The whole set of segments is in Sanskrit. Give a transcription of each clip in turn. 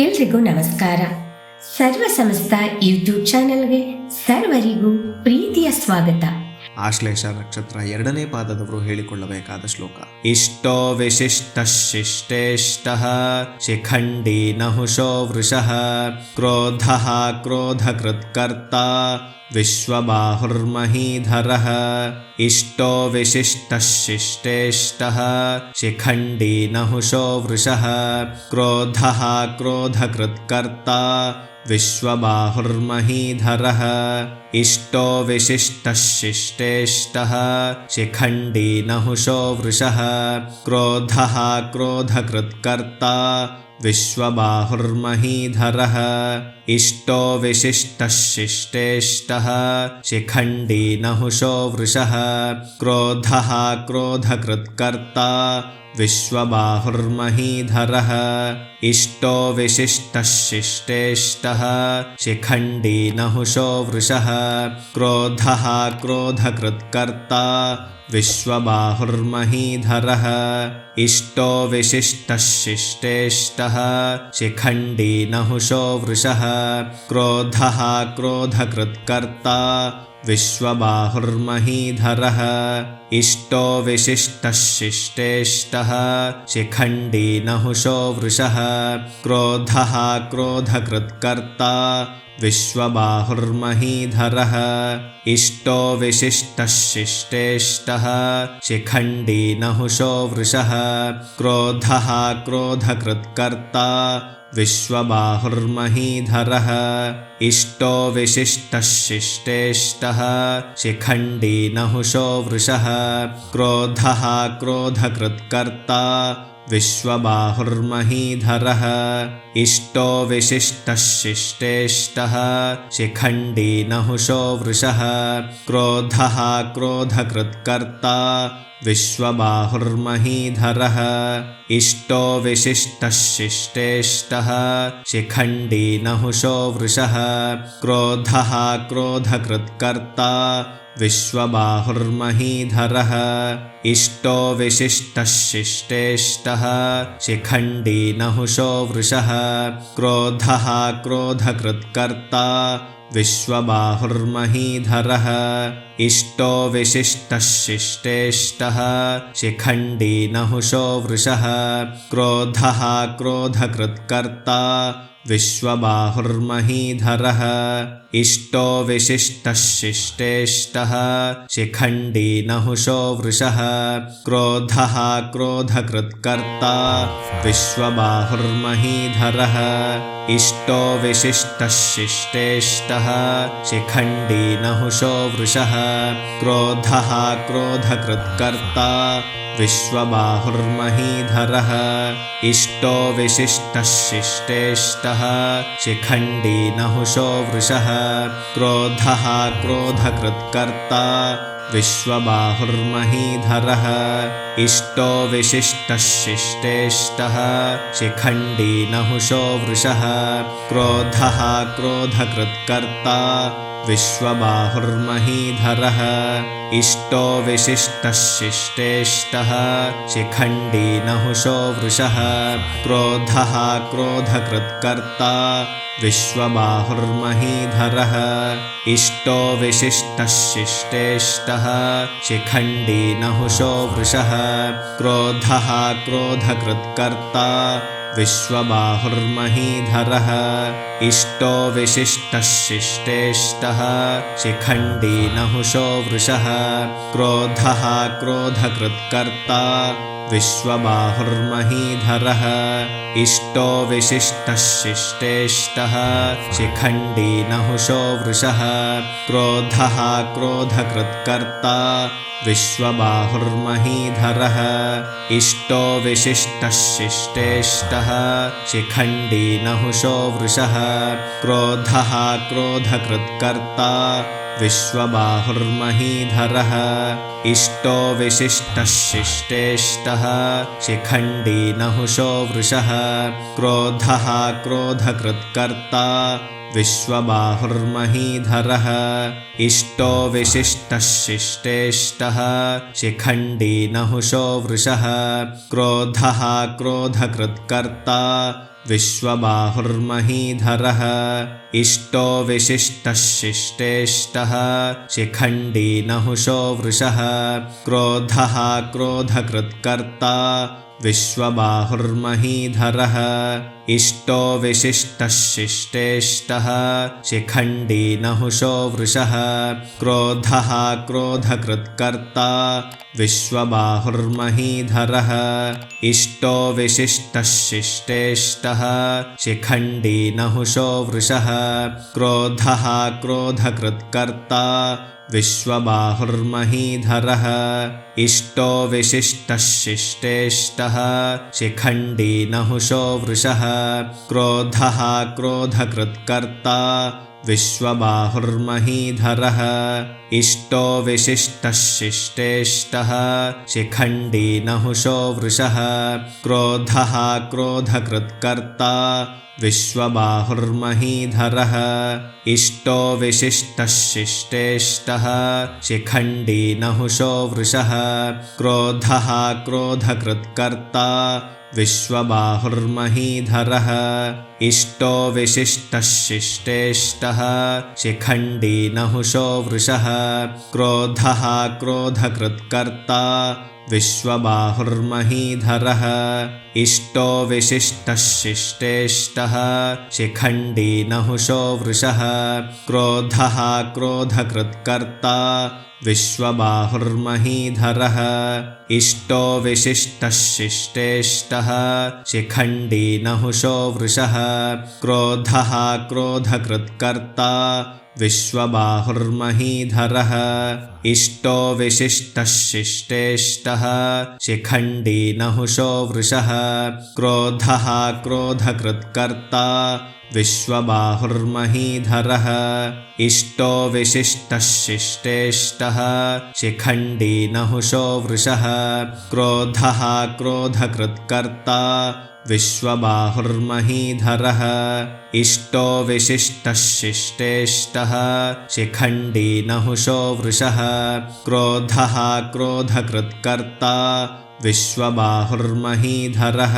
ಎಲ್ರಿಗೂ ನಮಸ್ಕಾರ. ಸರ್ವ ಸಮಸ್ತ ಯೂಟ್ಯೂಬ್ ಚಾನೆಲ್ಗೆ ಸರ್ವರಿಗೂ ಪ್ರೀತಿಯ ಸ್ವಾಗತ. ಆಶ್ಲೇಷ ನಕ್ಷತ್ರ 2ನೇ ಪಾದದವರು ಹೇಳಿಕೊಳ್ಳಬೇಕಾದ ಶ್ಲೋಕ. ಇಷ್ಟೋ ವಿಶಿಷ್ಟ ಶಿಷ್ಟೇಷ್ಟಃ ಶಿಖಂಡಿ ನಹುಷೋ ವೃಷಃ ಕ್ರೋಧಃ ಕ್ರೋಧಕೃತ್ಕರ್ತ ವಿಶ್ವಬಾಹುರ್ಮಹೀಧರಃ. ಇಷ್ಟೋ ವಿಶಿಷ್ಟ ಶಿಷ್ಟೇಷ್ಟಃ ಶಿಖಂಡಿ ನಹುಷೋ ವೃಷಃ ಕ್ರೋಧಃ ಕ್ರೋಧಕೃತ್ಕರ್ತ ವಿಶ್ವಬಾಹುರ್ಮಹೀಧರಃ. ಇಷ್ಟೋ ವಿಶಿಷ್ಟ ಶಿಷ್ಟೇಷ್ಟಃ ಶಿಖಂಡಿ ನಹುಷೋ ವೃಷಃ ಕ್ರೋಧಃ ಕ್ರೋಧಕೃತ್ಕರ್ತ ವಿಶ್ವಬಾಹುರ್ಮಹೀಧರಃ. ಇಷ್ಟೋ ವಿಶಿಷ್ಟ ಶಿಷ್ಟೇಷ್ಟಃ ಶಿಖಂಡಿ ನಹುಷೋ ವೃಷಃ ಕ್ರೋಧಃ ಕ್ರೋಧಕೃತ್ಕರ್ತ ವಿಶ್ವಬಾಹುರ್ಮಹೀಧರಃ. ಇಷ್ಟೋ ವಿಶಿಷ್ಟ ಶಿಷ್ಟೇಷ್ಟಃ ಶಿಖಂಡಿ ನಹುಷೋ ವೃಷಃ ಕ್ರೋಧಃ ಕ್ರೋಧಕೃತ್ಕರ್ತ ವಿಶ್ವಬಾಹುರ್ಮಹೀಧರಃ. ಇಷ್ಟೋ ವಿಶಿಷ್ಟ ಶಿಷ್ಟೇಷ್ಟಃ ಶಿಖಂಡಿ ನಹುಷೋ ವೃಷಃ ಕ್ರೋಧಃ ಕ್ರೋಧಕೃತ್ಕರ್ತ ವಿಶ್ವಬಾಹುರ್ಮಹೀಧರಃ. ಇಷ್ಟೋ ವಿಶಿಷ್ಟ ಶಿಷ್ಟೇಷ್ಟಃ ಶಿಖಂಡಿ ನಹುಷೋ ವೃಷಃ ಕ್ರೋಧಃ ಕ್ರೋಧಕೃತ್ಕರ್ತ ವಿಶ್ವಬಾಹುರ್ಮಹೀಧರಃ. ಇಷ್ಟೋ ವಿಶಿಷ್ಟ ಶಿಷ್ಟೇಷ್ಟಃ ಶಿಖಂಡಿ ನಹುಷೋ ವೃಷಃ ಕ್ರೋಧಃ ಕ್ರೋಧಕೃತ್ಕರ್ತ ವಿಶ್ವಬಾಹುರ್ಮಹೀಧರಃ. ಇಷ್ಟೋ ವಿಶಿಷ್ಟ ಶಿಷ್ಟೇಷ್ಟಃ ಶಿಖಂಡಿ ನಹುಷೋ ವೃಷಃ ಕ್ರೋಧಃ ಕ್ರೋಧಕೃತ್ಕರ್ತ ವಿಶ್ವಬಾಹುರ್ಮಹೀಧರಃ. ಇಷ್ಟೋ ವಿಶಿಷ್ಟ ಶಿಷ್ಟೇಷ್ಟಃ ಶಿಖಂಡಿ ನಹುಷೋ ವೃಷಃ ಕ್ರೋಧಃ ಕ್ರೋಧಕೃತ್ಕರ್ತ ವಿಶ್ವಬಾಹುರ್ಮಹೀಧರಃ. ಇಷ್ಟೋ ವಿಶಿಷ್ಟ ಶಿಷ್ಟೇಷ್ಟಃ ಶಿಖಂಡಿ ನಹುಷೋ ವೃಷಃ ಕ್ರೋಧಃ ಕ್ರೋಧಕೃತ್ಕರ್ತ ವಿಶ್ವಬಾಹುರ್ಮಹೀಧರಃ. ಇಷ್ಟೋ ವಿಶಿಷ್ಟ ಶಿಷ್ಟೇಷ್ಟಃ ಶಿಖಂಡಿ ನಹುಷೋ ವೃಷಃ ಕ್ರೋಧಃ ಕ್ರೋಧಕೃತ್ಕರ್ತ ವಿಶ್ವಬಾಹುರ್ಮಹೀಧರಃ. ಇಷ್ಟೋ ವಿಶಿಷ್ಟ ಶಿಷ್ಟೇಷ್ಟಃ ಶಿಖಂಡಿ ನಹುಷೋ ವೃಷಃ ಕ್ರೋಧಃ ಕ್ರೋಧಕೃತ್ಕರ್ತ ವಿಶ್ವಬಾಹುರ್ಮಹೀಧರಃ. ಇಷ್ಟೋ ವಿಶಿಷ್ಟ ಶಿಷ್ಟೇಷ್ಟಃ ಶಿಖಂಡಿ ನಹುಷೋ ವೃಷಃ ಕ್ರೋಧಃ ಕ್ರೋಧಕೃತ್ಕರ್ತ ವಿಶ್ವಬಾಹುರ್ಮಹೀಧರಃ. ಇಷ್ಟೋ ವಿಶಿಷ್ಟ ಶಿಷ್ಟೇಷ್ಟಃ ಶಿಖಂಡಿ ನಹುಷೋ ವೃಷಃ ಕ್ರೋಧಃ ಕ್ರೋಧಕೃತ್ಕರ್ತ ವಿಶ್ವಬಾಹುರ್ಮಹೀಧರಃ. ಇಷ್ಟೋ ವಿಶಿಷ್ಟ ಶಿಷ್ಟೇಷ್ಟಃ ಶಿಖಂಡಿ ನಹುಷೋ ವೃಷಃ ಕ್ರೋಧಃ ಕ್ರೋಧಕೃತ್ಕರ್ತ ವಿಶ್ವಬಾಹುರ್ಮಹೀಧರಃ. ಇಷ್ಟೋ ವಿಶಿಷ್ಟ ಶಿಷ್ಟೇಷ್ಟಃ ಶಿಖಂಡಿ ನಹುಷೋ ವೃಷಃ ಕ್ರೋಧಃ ಕ್ರೋಧಕೃತ್ಕರ್ತ ವಿಶ್ವಬಾಹುರ್ಮಹೀಧರಃ. ಇಷ್ಟೋ ವಿಶಿಷ್ಟ ಶಿಷ್ಟೇಷ್ಟಃ ಶಿಖಂಡಿ ನಹುಷೋ ವೃಷಃ ಕ್ರೋಧಃ ಕ್ರೋಧಕೃತ್ಕರ್ತ ವಿಶ್ವಬಾಹುರ್ಮಹೀಧರಃ. ಇಷ್ಟೋ ವಿಶಿಷ್ಟ ಶಿಷ್ಟೇಷ್ಟಃ ಶಿಖಂಡಿ ನಹುಷೋ ವೃಷಃ ಕ್ರೋಧಃ ಕ್ರೋಧಕೃತ್ಕರ್ತ ವಿಶ್ವಬಾಹುರ್ಮಹೀಧರಃ. ಇಷ್ಟೋ ವಿಶಿಷ್ಟ ಶಿಷ್ಟೇಷ್ಟಃ ಶಿಖಂಡಿ ನಹುಷೋ ವೃಷಃ ಕ್ರೋಧಃ ಕ್ರೋಧಕೃತ್ಕರ್ತ ವಿಶ್ವಬಾಹುರ್ಮಹೀಧರಃ. ಇಷ್ಟೋ ವಿಶಿಷ್ಟ ಶಿಷ್ಟೇಷ್ಟಃ ಶಿಖಂಡಿ ನಹುಷೋ ವೃಷಃ ಕ್ರೋಧಃ ಕ್ರೋಧಕೃತ್ಕರ್ತ ವಿಶ್ವಬಾಹುರ್ಮಹೀಧರಃ. ಇಷ್ಟೋ ವಿಶಿಷ್ಟ ಶಿಷ್ಟೇಷ್ಟಃ ಶಿಖಂಡಿ ನಹುಷೋ ವೃಷಃ ಕ್ರೋಧಃ ಕ್ರೋಧಕೃತ್ಕರ್ತ ವಿಶ್ವಬಾಹುರ್ಮಹೀಧರಃ. ಇಷ್ಟೋ ವಿಶಿಷ್ಟ ಶಿಷ್ಟೇಷ್ಟಃ ಶಿಖಂಡಿ ನಹುಷೋ ವೃಷಃ ಕ್ರೋಧಃ ಕ್ರೋಧಕೃತ್ಕರ್ತ ವಿಶ್ವಬಾಹುರ್ಮಹೀಧರಃ. ಇಷ್ಟೋ ವಿಶಿಷ್ಟ ಶಿಷ್ಟೇಷ್ಟಃ ಶಿಖಂಡಿ ನಹುಷೋ ವೃಷಃ ಕ್ರೋಧಃ ಕ್ರೋಧಕೃತ್ಕರ್ತ विश्वबाहुर्महीधरः इष्टो विशिष्टः शिष्टेष्टः शिखण्डी नहुषो वृषः क्रोधः क्रोधकृत्कर्ता विश्वबाहुर्महीधरः इष्टो विशिष्टः शिष्टेष्टः शिखण्डी नहुषो वृषः क्रोधः क्रोधकृत्कर्ता विश्वबाहुर्महीधरः इष्टो विशिष्टः शिष्टेष्टः शिखण्डी नहुषो वृषः क्रोधः क्रोधकृत्कर्ता विश्वबाहुर्महीधरः इष्टो विशिष्टः शिष्टेष्टः शिखण्डी नहुषो वृषः क्रोधः क्रोधकृत्कर्ता विश्वबाहुर्महीधरः इष्टो विशिष्टः शिष्टेष्टः शिखण्डी नहुषो वृषः क्रोधः क्रोधकृत्कर्ता विश्वबाहुर्महीधरः इष्टो विशिष्टः शिष्टेष्टः शिखण्डी नहुषो वृषः क्रोधः क्रोधकृत्कर्ता विश्वबाहुर्महीधरः इष्टो विशिष्टः शिष्टेष्टः शिखण्डी नहुषो वृषः क्रोधः क्रोधकृत्कर्ता विश्वबाहुर्महीधरः इष्टो विशिष्टः शिष्टेष्टः शिखण्डी नहुषो वृषः क्रोधः क्रोधकृत्कर्ता विश्वबाहुर्महीधरः इष्टो विशिष्टः शिष्टेष्टः शिखण्डी नहुषो वृषः क्रोधः क्रोधकृत्कर्ता विश्वबाहुर्महीधरः इष्टो विशिष्टः शिष्टेष्टः शिखण्डी नहुषो वृषः क्रोधः क्रोधकृत्कर्ता विश्वबाहुर्महीधरः इष्टो विशिष्टः शिष्टेष्टः शिखण्डी नहुषो वृषः क्रोधः क्रोधकृत्कर्ता विश्वबाहुर्महीधरः इष्टो विशिष्टः शिष्टेष्टः शिखण्डी नहुषो वृषः क्रोधः क्रोधकृत्कर्ता विश्वबाहुर्महीधरः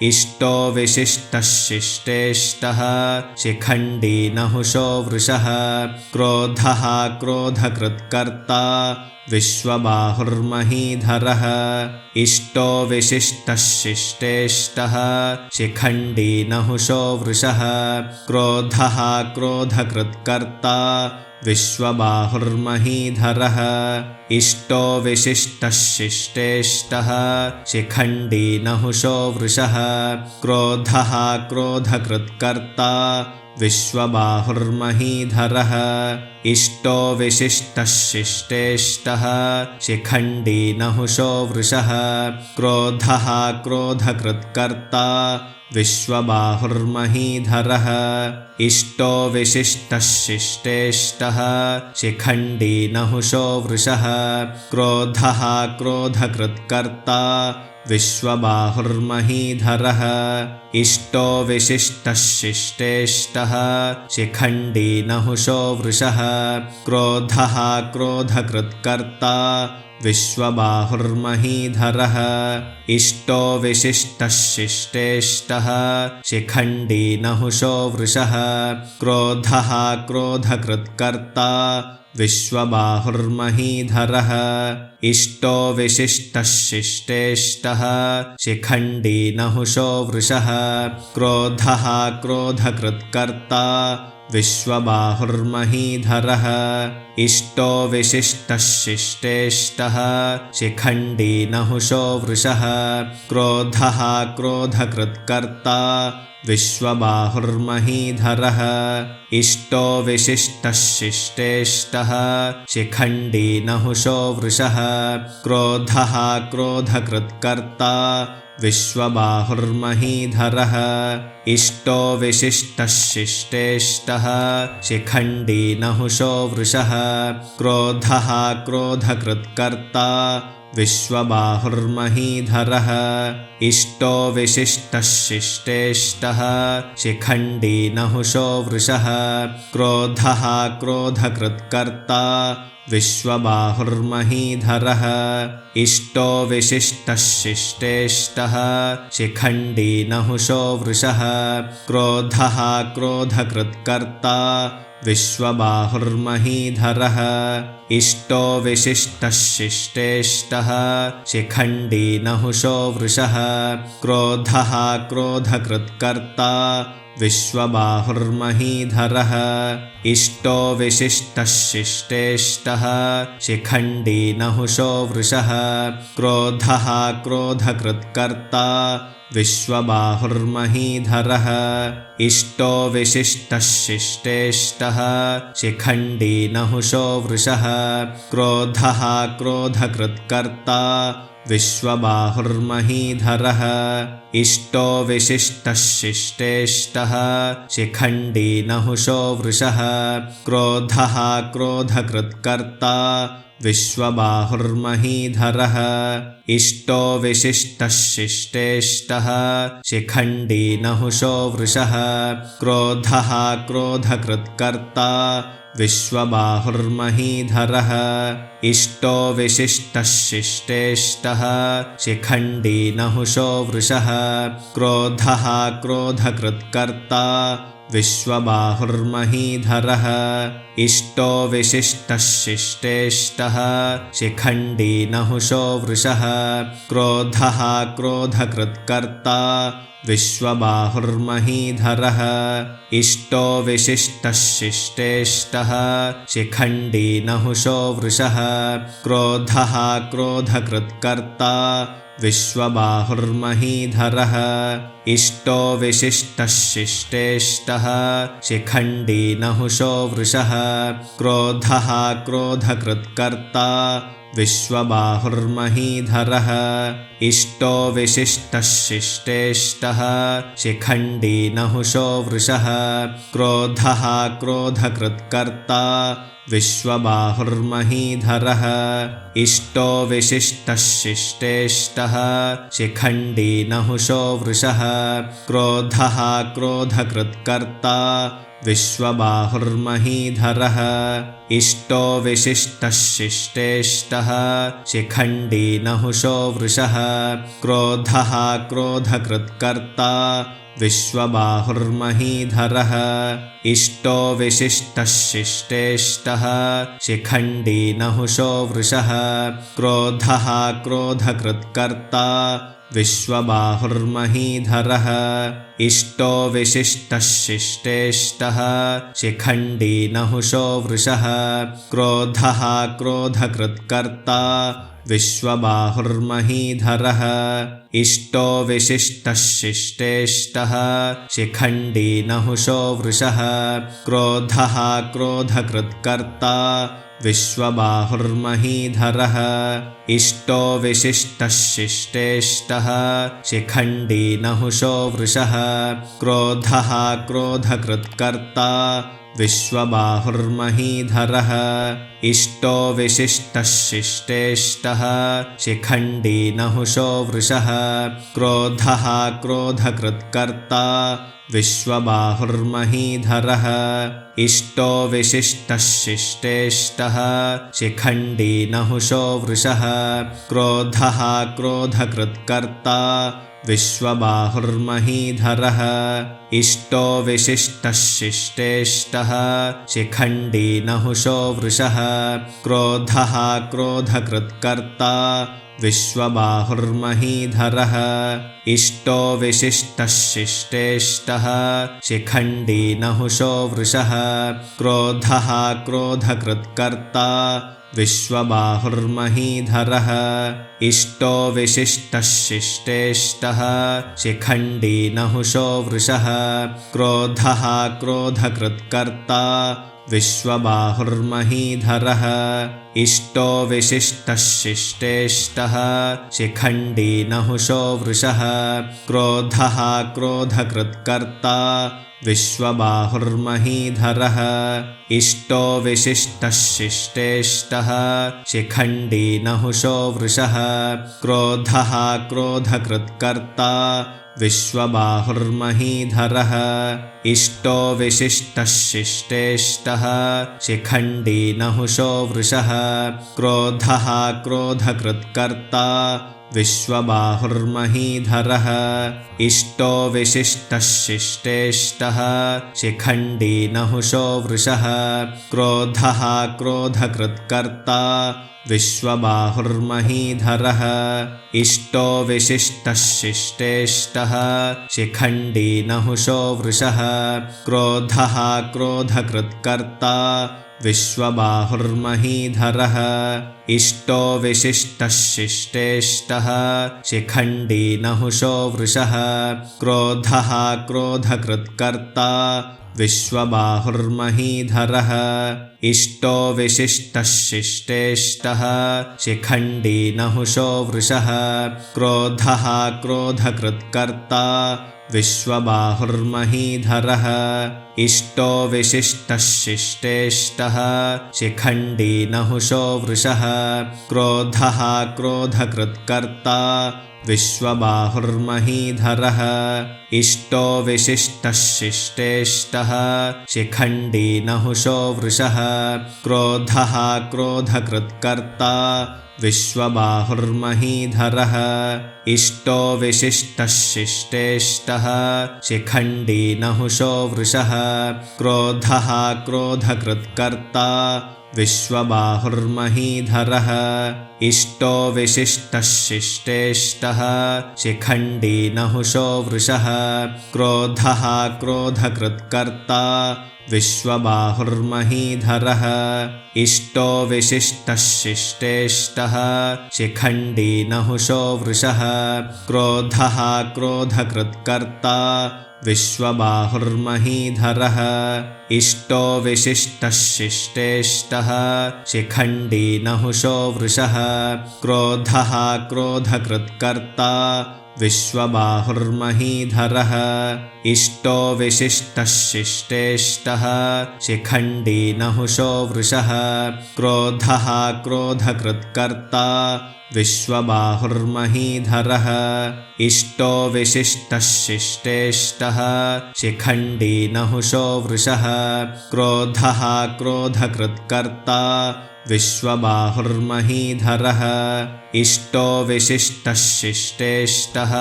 इष्टो विशिष्टः शिष्टेष्टः शिखण्डी नहुषो वृषः क्रोधः क्रोधकृत्कर्ता विश्वबाहुर्महीधरः इष्टो विशिष्टः शिष्टेष्टः शिखण्डी नहुषो वृषः क्रोधः क्रोधकृत्कर्ता विश्वबाहुर्महीधरः इष्टो विशिष्टः शिष्टेष्टः शिखण्डी नहुषो वृषः क्रोधः क्रोधकृत्कर्ता विश्वबाहुर्महीधरः इष्टो विशिष्टः शिष्टेष्टः शिखण्डी नहुषो वृषः क्रोधः क्रोधकृत्कर्ता विश्वबाहुर्महीधरः इष्टो विशिष्टः शिष्टेष्टः शिखण्डी नहुषो वृषः क्रोधः क्रोधकृत्कर्ता विश्वबाहुर्महीधरः इष्टो विशिष्टः शिष्टेष्टः शिखण्डी नहुषो वृषः क्रोधः क्रोधकृत्कर्ता विश्वबाहुर्महीधरः इष्टो विशिष्टः शिष्टेष्टः शिखण्डी नहुषो वृषः क्रोधः क्रोधकृत्कर्ता विश्वबाहुर्महीधरः इष्टो विशिष्टः शिष्टेष्टः शिखण्डी नहुषो वृषः क्रोधः क्रोधकृत्कर्ता विश्वबाहुर्महीधरः इष्टो विशिष्टः शिष्टेष्टः शिखण्डी नहुषो वृषः क्रोधः क्रोधकृत्कर्ता विश्वबाहुर्महीधरः इष्टो विशिष्टः शिष्टेष्टः शिखण्डी नहुषो वृषः क्रोधः क्रोधकृत्कर्ता विश्वबाहुर्महीधरः इष्टो विशिष्टः शिष्टेष्टः शिखण्डी नहुषो वृषः क्रोधः क्रोधकृत्कर्ता विश्वबाहुर्महीधरः इष्टो विशिष्टः शिष्टेष्टः शिखण्डी नहुषो वृषः क्रोधः क्रोधकृत्कर्ता विश्वबाहुर्महीधरः इष्टो विशिष्टः शिष्टेष्टः शिखण्डी नहुषो वृषः क्रोधः क्रोधकृत्कर्ता विश्वबाहुर्महीधरः इष्टो विशिष्टः शिष्टेष्टः शिखण्डी नहुषो वृषः क्रोधः क्रोधकृत्कर्ता विश्वबाहुर्महीधरः इष्टो विशिष्टः शिष्टेष्टः शिखण्डी नहुषो वृषः क्रोधः क्रोधकृत्कर्ता विश्वबाहुर्महीधरः इष्टो विशिष्टः शिष्टेष्टः शिखण्डी नहुषो वृषः क्रोधः क्रोधकृत्कर्ता विश्वबाहुर्महीधरः इष्टो विशिष्टः शिष्टेष्टः शिखण्डी नहुषो वृषः क्रोधः क्रोधकृत्कर्ता विश्वबाहुर्महीधरः इष्टो विशिष्टः शिष्टेष्टः शिखण्डी नहुषो वृषः क्रोधः क्रोधकृत्कर्ता विश्वबाहुर्महीधरः इष्टो विशिष्टः शिष्टेष्टः शिखण्डी नहुषो वृषः क्रोधः क्रोधकृत्कर्ता विश्वबाहुर्महीधरः इष्टो विशिष्टः शिष्टेष्टः शिखण्डी नहुषो वृषः क्रोधः क्रोधकृत्कर्ता विश्वबाहुर्महीधरः इष्टो विशिष्टः शिष्टेष्टः शिखण्डी नहुषो वृषः क्रोधः क्रोधकृत्कर्ता विश्वबाहुर्महीधरः इष्टो विशिष्टः शिष्टेष्टः शिखण्डी नहुषो वृषः क्रोधः क्रोधकृत्कर्ता विश्वबाहुर्महीधरः इष्टो विशिष्टः शिष्टेष्टः शिखण्डी नहुषो वृषः क्रोधः क्रोधकृत्कर्ता विश्वबाहुर्महीधरः इष्टो विशिष्टः शिष्टेष्टः शिखण्डी नहुषो वृषः क्रोधः क्रोधकृत्कर्ता विश्वबाहुर्महीधरः इष्टो विशिष्टः शिष्टेष्टः शिखण्डी नहुषो वृषः क्रोधः क्रोधकृत्कर्ता विश्वबाहुर्महीधरः इष्टो विशिष्टः शिष्टेष्टः शिखण्डी नहुषो वृषः क्रोधः क्रोधकृत्कर्ता विश्वबाहुर्महीधरः इष्टो विशिष्टः शिष्टेष्टः शिखण्डी नहुषो वृषः क्रोधः क्रोधकृत्कर्ता विश्वबाहुर्महीधरः इष्टो विशिष्टः शिष्टेष्टः शिखण्डी नहुषो वृषः क्रोधः क्रोधकृत्कर्ता विश्वबाहुर्महीधरः इष्टो विशिष्टः शिष्टेष्टः शिखण्डी नहुषो वृषः क्रोधः क्रोधकृत्कर्ता विश्वबाहुर्महीधरः इष्टो विशिष्टः शिष्टेष्टः शिखण्डी नहुषो वृषः क्रोधः क्रोधकृत्कर्ता विश्वबाहुर्महीधरः इष्टो विशिष्टः शिष्टेष्टः शिखण्डी नहुषो वृषः क्रोधः क्रोधकृत्कर्ता विश्वबाहुर्महीधरः इष्टो विशिष्टः शिष्टेष्टः शिखण्डी नहुषो वृषः क्रोधः क्रोधकृत्कर्ता विश्वबाहुर्महीधरः इष्टो विशिष्टः शिष्टेष्टः शिखण्डी नहुषो वृषः क्रोधः क्रोधकृत्कर्ता विश्वबाहुर्महीधरः इष्टो विशिष्टः शिष्टेष्टः शिखण्डी नहुषो वृषः क्रोधः क्रोधकृत्कर्ता विश्वबाहुर्महीधरः इष्टो विशिष्टः शिष्टेष्टः शिखण्डी नहुषो वृषः क्रोधः क्रोधकृत्कर्ता विश्वबाहुर्महीधरः इष्टो विशिष्टः शिष्टेष्टः शिखण्डी नहुषो वृषः क्रोधः क्रोधकृत्कर्ता विश्वबाहुर्महीधरः इष्टो विशिष्टः शिष्टेष्टः शिखण्डी नहुषो वृषः क्रोधः क्रोधकृत्कर्ता विश्वबाहुर्महीधरः इष्टो विशिष्टः शिष्टेष्टः शिखण्डी नहुषो वृषः क्रोधः क्रोधकृत्कर्ता विश्वबाहुर्महीधरः इष्टो विशिष्टः शिष्टेष्टः शिखण्डी नहुषो वृषः क्रोधः क्रोधकृत्कर्ता विश्वबाहुर्महीधरः इष्टो विशिष्टः शिष्टेष्टः शिखण्डी नहुषो वृषः क्रोधः क्रोधकृत्कर्ता विश्वबाहुर्महीधरः इष्टो विशिष्टः शिष्टेष्टः शिखण्डी नहुषो वृषः क्रोधः क्रोधकृत्कर्ता विश्वबाहुर्महीधरः इष्टो विशिष्टः शिष्टेष्टः शिखण्डी नहुषो वृषः क्रोधः क्रोधकृत्कर्ता विश्वबाहुर्महीधरः इष्टो विशिष्टः शिष्टेष्टः शिखण्डी नहुषो वृषः क्रोधः क्रोधकृत्कर्ता विश्वबाहुर्महीधरः इष्टो विशिष्टः शिष्टेष्टः शिखण्डी नहुषो वृषः क्रोधः क्रोधकृत्कर्ता विश्वबाहुर्महीधरः इष्टो विशिष्टः शिष्टेष्टः शिखण्डी नहुषो वृषः क्रोधः क्रोधकृत्कर्ता विश्वबाहुर्महीधरः इष्टो विशिष्टः शिष्टेष्टः शिखण्डी नहुषो वृषः क्रोधः क्रोधकृत्कर्ता विश्वबाहुर्महीधरः इष्टो विशिष्टः शिष्टेष्टः शिखण्डी नहुषो वृषः क्रोधः क्रोधकृत्कर्ता विश्वबाहुर्महीधरः इष्टो विशिष्टः शिष्टेष्टः शिखण्डी नहुषो वृषः क्रोधः क्रोधकृत्कर्ता विश्वबाहुर्महीधरः इष्टो विशिष्टः शिष्टेष्टः शिखण्डी नहुषो वृषः क्रोधः क्रोधकृत्कर्ता विश्वबाहुर्महीधरः इष्टो विशिष्टः शिष्टेष्टः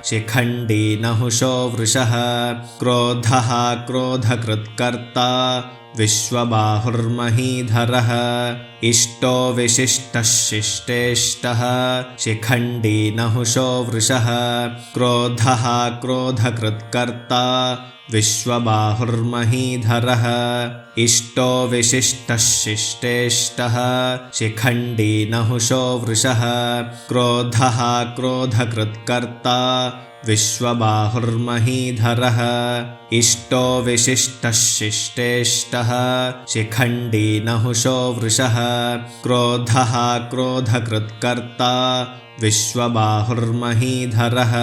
शिखण्डी नहुषो वृषः क्रोधः क्रोधकृत्कर्ता विश्वबाहुर्महीधरः इष्टो विशिष्टः शिष्टेष्टः शिखण्डी नहुषो वृषः क्रोधः क्रोधकृत्कर्ता विश्वबाहुर्महीधरः इष्टो विशिष्टः शिष्टेष्टः शिखण्डी नहुषो वृषः क्रोधः क्रोधकृत्कर्ता विश्वबाहुर्महीधरः इष्टो विशिष्टः शिष्टेष्टः शिखण्डी नहुषो वृषः क्रोधः क्रोधकृत्कर्ता विश्वबाहुर्महीधरः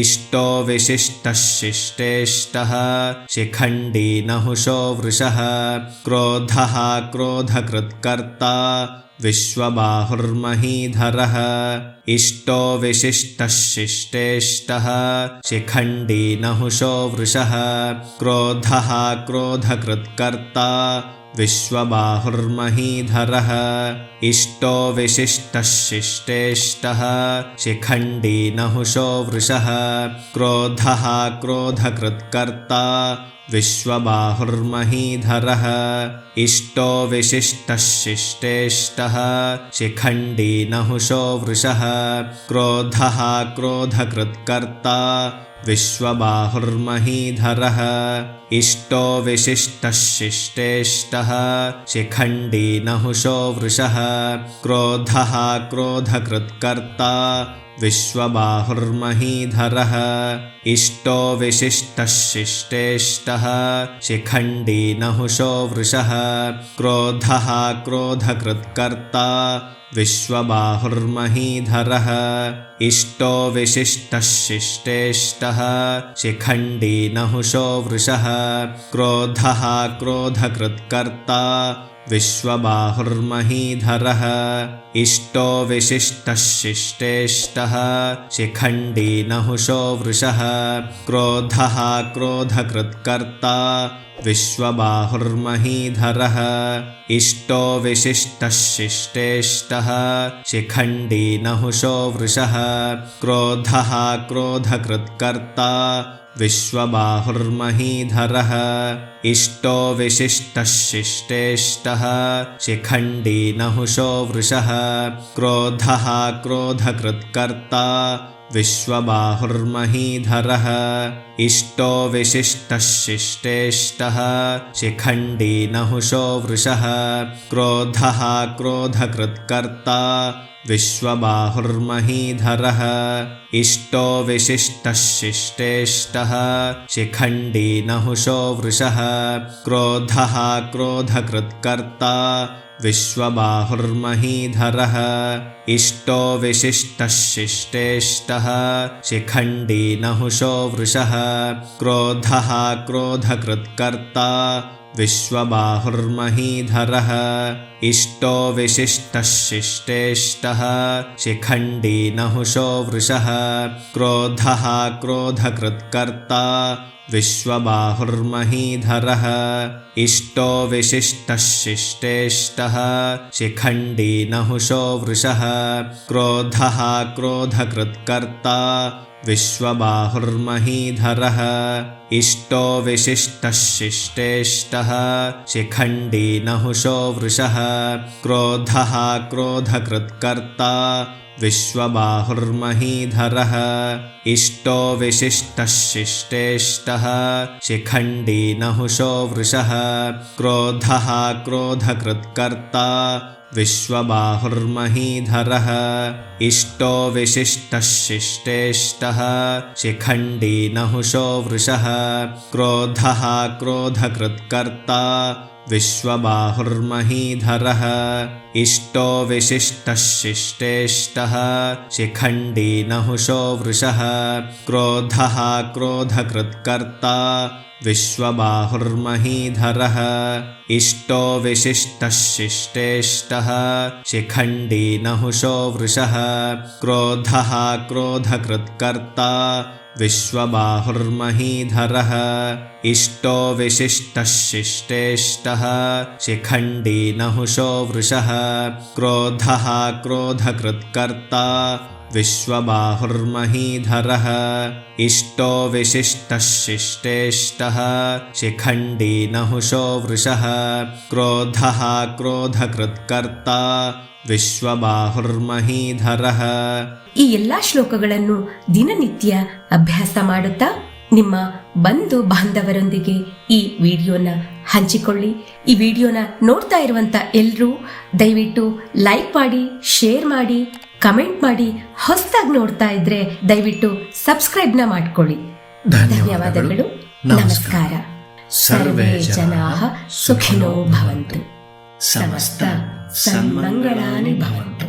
इष्टो विशिष्टः शिष्टेष्टः शिखण्डी नहुषो वृषः क्रोधः क्रोधकृत्कर्ता विश्वबाहुर्महीधरः इष्टो विशिष्टः शिष्टेष्टः शिखण्डी नहुषो वृषः क्रोधः क्रोधकृत्कर्ता विश्वबाहुर्महीधरः इष्टो विशिष्टः शिष्टेष्टः शिखण्डी नहुषो वृषः क्रोधः क्रोधकृत्कर्ता विश्वबाहुर्महीधरः इष्टो विशिष्टः शिष्टेष्टः शिखण्डी नहुषो वृषः क्रोधः क्रोधकृत्कर्ता विश्वबाहुर्महीधरः इष्टो विशिष्टः शिष्टेष्टः शिखण्डी नहुषो वृषः क्रोधः क्रोधकृत्कर्ता विश्वबाहुर्महीधरः इष्टो विशिष्टः शिष्टेष्टः शिखण्डी नहुषो वृषः क्रोधः क्रोधकृत्कर्ता विश्वबाहुर्महीधरः इष्टो विशिष्टः शिष्टेष्टः शिखण्डी नहुषो वृषः क्रोधः क्रोधकृत्कर्ता विश्वबाहुर्महीधरः इष्टो विशिष्टः शिष्टेष्टः शिखण्डी नहुषो वृषः क्रोधः क्रोधकृत्कर्ता विश्वबाहुर्महीधरः इष्टो विशिष्टः शिष्टेष्टः शिखण्डी नहुषो वृषः क्रोधः क्रोधकृत्कर्ता विश्वबाहुर्महीधरः इष्टो विशिष्टः शिष्टेष्टः शिखण्डी नहुषो वृषः क्रोधः क्रोधकृत्कर्ता विश्वबाहुर्महीधरः इष्टो विशिष्टः शिष्टेष्टः शिखण्डी नहुषो वृषः क्रोधः क्रोधकृत्कर्ता विश्वबाहुर्महीधरः इष्टो विशिष्टः शिष्टेष्टः शिखण्डी नहुषो वृषः क्रोधः क्रोधकृत्कर्ता विश्वबाहुर्महीधरः इष्टो विशिष्टः शिष्टेष्टः शिखण्डी नहुषो वृषः क्रोधः क्रोधकृत्कर्ता विश्वबाहुर्महीधरः इष्टो विशिष्टः शिष्टेष्टः शिखण्डी नहुषो वृषः क्रोधः क्रोधकृत्कर्ता विश्वबाहुर्महीधरः इष्टो विशिष्टः शिष्टेष्टः शिखण्डी नहुषो वृषः क्रोधः क्रोधकृत्कर्ता विश्वबाहुर्महीधरः इष्टो विशिष्टः शिष्टेष्टः शिखण्डी नहुषो वृषः क्रोधः क्रोधकृत्कर्ता विश्वबाहुर्महीधरः इष्टो विशिष्टः शिष्टेष्टः शिखण्डी नहुषो वृषः क्रोधः क्रोधकृत्कर्ता विश्वबाहुर्महीधरः इष्टो विशिष्टः शिष्टेष्टः शिखण्डी नहुषो वृषः क्रोधः क्रोधकृत्कर्ता विश्वबाहुर्महीधरः इष्टो विशिष्टः शिष्टेष्टः शिखण्डी नहुषो वृषः क्रोधः क्रोधकृत्कर्ता विश्वबाहुर्महीधरः इष्टो विशिष्टः शिष्टेष्टः शिखण्डी नहुषो वृषः क्रोधः क्रोधकृत्कर्ता विश्वबाहुर्महीधरः इष्टो विशिष्टः शिष्टेष्टः शिखण्डी नहुषो वृषः क्रोधः क्रोधकृत्कर्ता विश्वबाहुर्महीधरः इष्टो विशिष्टः शिष्टेष्टः शिखण्डी नहुषो वृषः क्रोधः क्रोधकृत्कर्ता ವಿಶ್ವಬಾಹುರ್ಮಹೀಧರಃ. ಈ ಎಲ್ಲಾ ಶ್ಲೋಕಗಳನ್ನು ದಿನನಿತ್ಯ ಅಭ್ಯಾಸ ಮಾಡುತ್ತಾ ನಿಮ್ಮ ಬಂಧು ಬಾಂಧವರೊಂದಿಗೆ ಈ ವಿಡಿಯೋನ ಹಂಚಿಕೊಳ್ಳಿ. ಈ ವಿಡಿಯೋನ ನೋಡ್ತಾ ಇರುವಂತ ಎಲ್ಲರೂ ದಯವಿಟ್ಟು ಲೈಕ್ ಮಾಡಿ, ಶೇರ್ ಮಾಡಿ, ಕಮೆಂಟ್ ಮಾಡಿ. ಹೊಸದಾಗಿ ನೋಡ್ತಾ ಇದ್ರೆ ದಯವಿಟ್ಟು ಸಬ್ಸ್ಕ್ರೈಬ್ ನ ಮಾಡ್ಕೊಳ್ಳಿ. ಧನ್ಯವಾದಗಳು. ನಮಸ್ಕಾರ. ಸರ್ವೇ ಜನಾಃ ಸುಖಿನೋ ಭವಂತು. ಸಮಸ್ತ ಸನ್ಮಂಗಳಾನಿ ಭವಂತು.